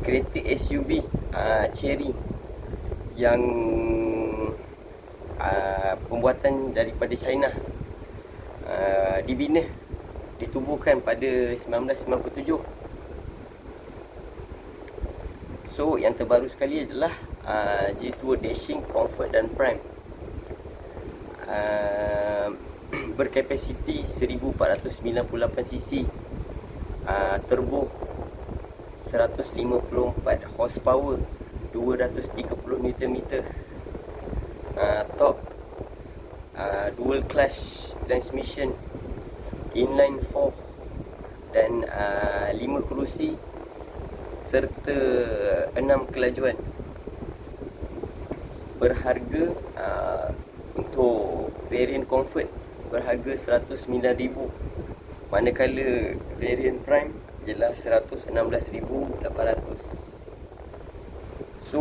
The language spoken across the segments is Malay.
kereta SUV Chery yang pembuatan daripada China, dibina, ditubuhkan pada 1997. So yang terbaru sekali adalah G2 Dashing Comfort dan Prime, berkapasiti 1498cc, turbo 154 horsepower, 230 Nm, top dual clutch transmission, inline 4 dan 5 kerusi serta 6 kelajuan. Berharga untuk variant comfort berharga 109,000, manakala variant prime ialah 116,800. So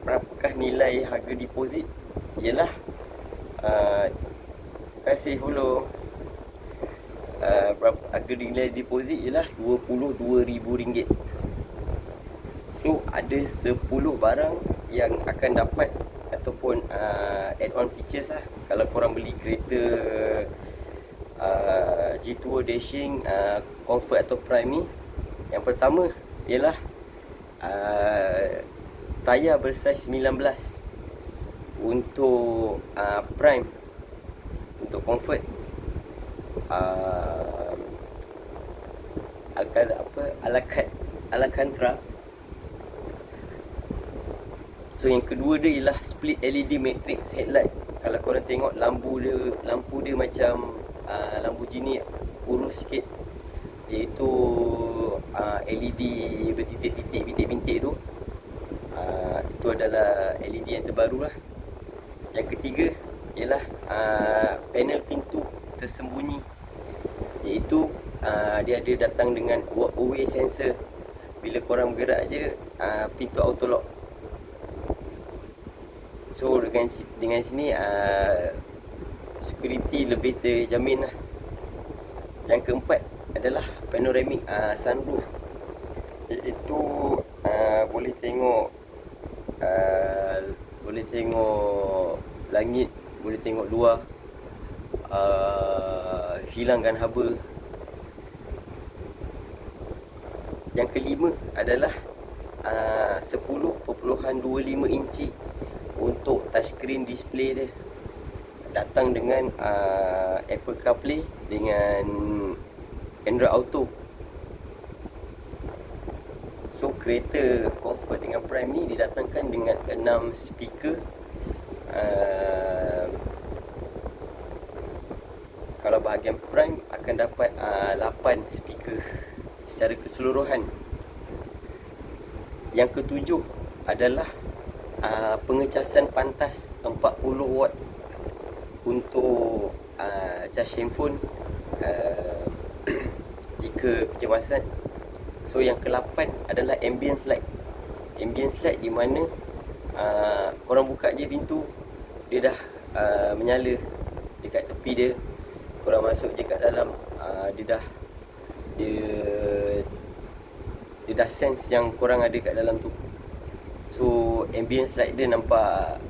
berapakah nilai harga deposit? Ialah kasih follow. Berapa harga nilai deposit ialah RM22,000. So ada 10 barang yang akan dapat ataupun add-on features lah kalau korang beli kereta G2 Dashing Comfort atau Prime ni. Yang pertama ialah tayar bersaiz 19 untuk Prime. Untuk Comfort Alcantara. So yang kedua dia ialah split LED matrix headlight. Kalau korang tengok lampu dia macam Lamborghini urus sikit, iaitu LED bertitik-titik, bintik-bintik tu. Itu adalah LED yang terbaru lah. Yang ketiga ialah panel pintu tersembunyi, iaitu dia ada datang dengan walk-away sensor. Bila korang bergerak je, pintu auto lock. So dengan sini security lebih terjamin lah. Yang keempat adalah panoramic sunroof, iaitu boleh tengok langit, boleh tengok luar, hilangkan haba. Yang kelima adalah 10.25 inci untuk touchscreen display dia. Datang dengan Apple CarPlay dengan Android Auto. So kereta Comfort dengan Prime ni didatangkan dengan 6 speaker. Kalau bahagian Prime akan dapat 8 speaker secara keseluruhan. Yang ketujuh adalah pengecasan pantas 40 watt untuk cas handphone jika kecemasan. So yang ke-8 adalah ambience light. Ambience light di mana korang buka je pintu, dia dah menyala dekat tepi dia. Korang masuk je kat dalam, dia dah sense yang korang ada kat dalam tu. So ambience light dia nampak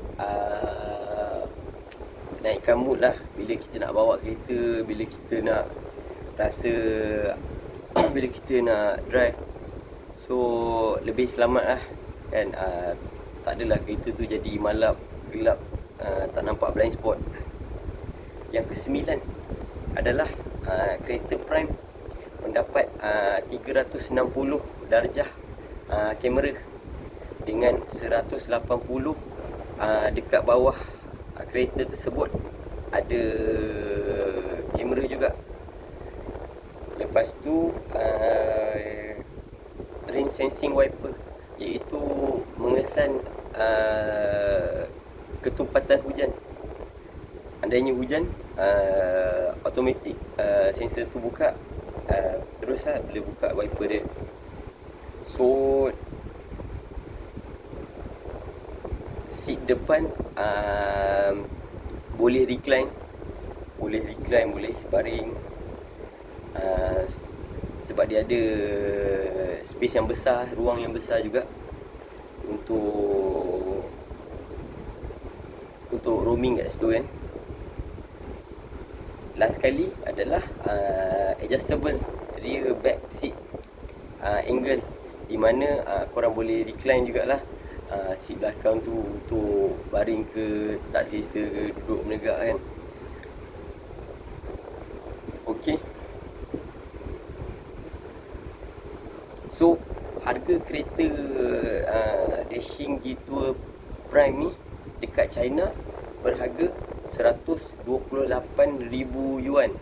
naikkan mood lah bila kita nak bawa kereta, bila kita nak rasa bila kita nak drive. So lebih selamat lah kan. Tak adalah kereta tu jadi malap, gelap, tak nampak blind spot. Yang ke-9 adalah kereta Prime mendapat 360 darjah kamera dengan 180 dekat bawah kereta tersebut ada kamera juga. Lepas tu rain sensing wiper, iaitu mengesan ketumpatan hujan. Andainya hujan, automatik sensor tu buka, terus lah boleh buka wiper dia. So seat depan boleh recline, boleh baring, sebab dia ada space yang besar, ruang yang besar juga untuk roaming kat situ kan. Last sekali adalah adjustable rear back seat angle, di mana korang boleh recline jugalah seat belakang tu untuk baring ke, tak selesa ke, duduk menegak kan. Okey. So harga kereta Dashing G2 Prime ni dekat China berharga 128,000 yuan,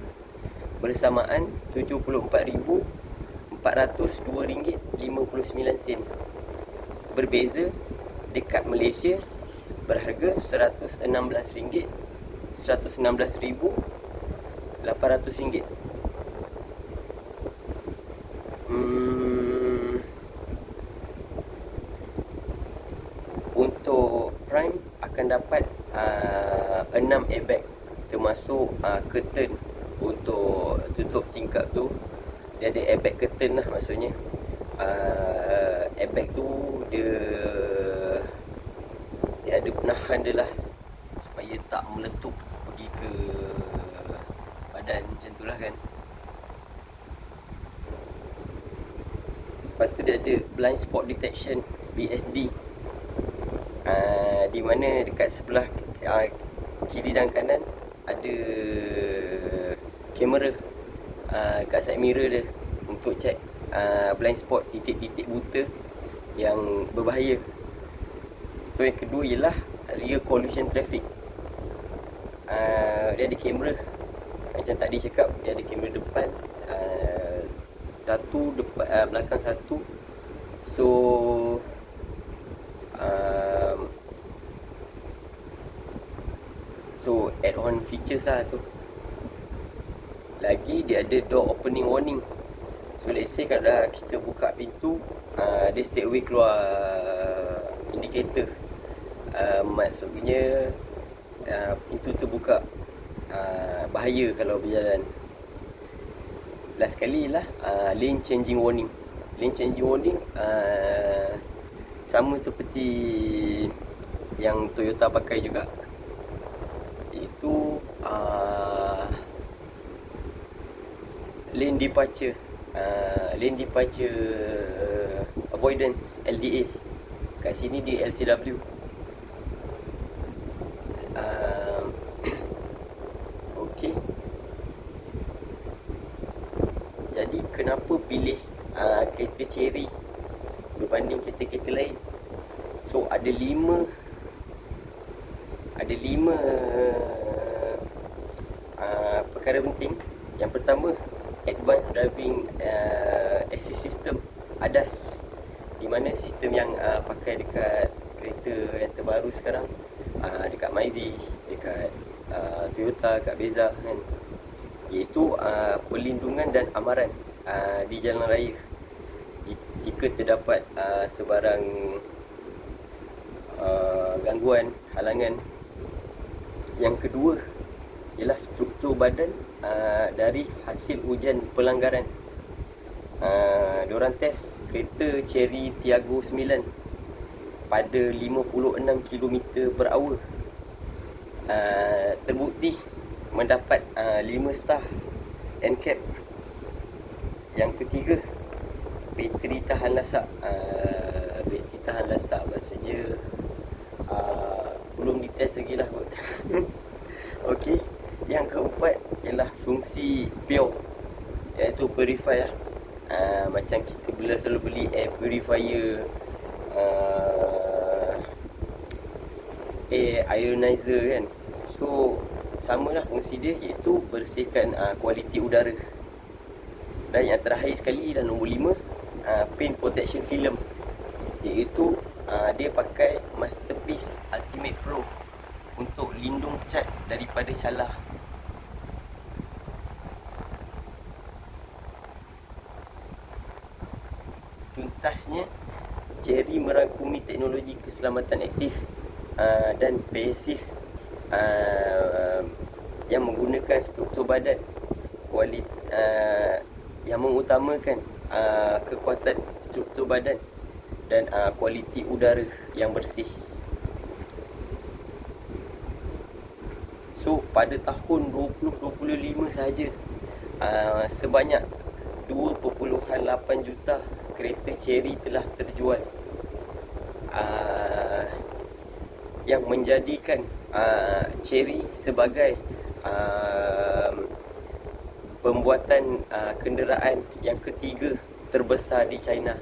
bersamaan 74,402 ringgit 59 sen. Berbeza dekat Malaysia berharga 116,800 ringgit. Untuk Prime akan dapat 6 airbag, termasuk curtain untuk tutup tingkap tu. Dia ada airbag curtain lah maksudnya. Airbag tu dia ada penahan dia lah, supaya tak meletup pergi ke badan, macam tu lah kan. Lepas tu dia ada blind spot detection, BSD, di mana dekat sebelah kiri dan kanan ada kamera kat side mirror dia untuk check blind spot, titik-titik buta yang berbahaya. So yang kedua ialah rear collision traffic. Dia ada kamera, macam tadi cakap, dia ada kamera depan satu, belakang satu. So add-on features lah tu. Lagi dia ada door opening warning. So let's say kalau kita buka pintu, dia straight away keluar indicator. Maksudnya pintu terbuka, bahaya kalau berjalan. Last sekali lah lane changing warning. Lane changing warning sama seperti yang Toyota pakai juga, iaitu lane departure avoidance, LDA. Kat sini di LCW. Okey. Jadi kenapa pilih kereta Chery berbanding kereta-kereta lain? So ada lima perkara penting. Yang pertama, Advanced Driving Assist System, ADAS, di mana sistem yang pakai dekat kereta yang terbaru sekarang, dekat Myvi, dekat Toyota, dekat Beza kan, iaitu perlindungan dan amaran di jalan raya jika terdapat sebarang gangguan, halangan. Yang kedua ialah struktur badan dari hasil ujian pelanggaran. Diorang test kereta Chery Tiago 9 pada 56 km per hour. Terbukti mendapat 5 star NCAP. Yang ketiga, bateri tahan lasak. Bateri tahan lasak maksudnya belum dites lagi lah kot. Okey. Yang keempat ialah fungsi pure, iaitu purify lah. Macam kita selalu beli air purifier, air ionizer kan. So sama lah fungsi dia, iaitu bersihkan kualiti udara. Dan yang terakhir sekali dan nombor 5, paint protection film, iaitu dia pakai Masterpiece Ultimate Pro untuk lindung cat daripada calar. Tuntasnya, Chery merangkumi teknologi keselamatan aktif dan pasif yang menggunakan struktur badan yang mengutamakan kekuatan struktur badan dan kualiti udara yang bersih. So pada tahun 2025 sahaja, sebanyak 2.8 juta kereta Chery telah terjual, yang menjadikan Chery sebagai pembuatan kenderaan yang ketiga terbesar di China.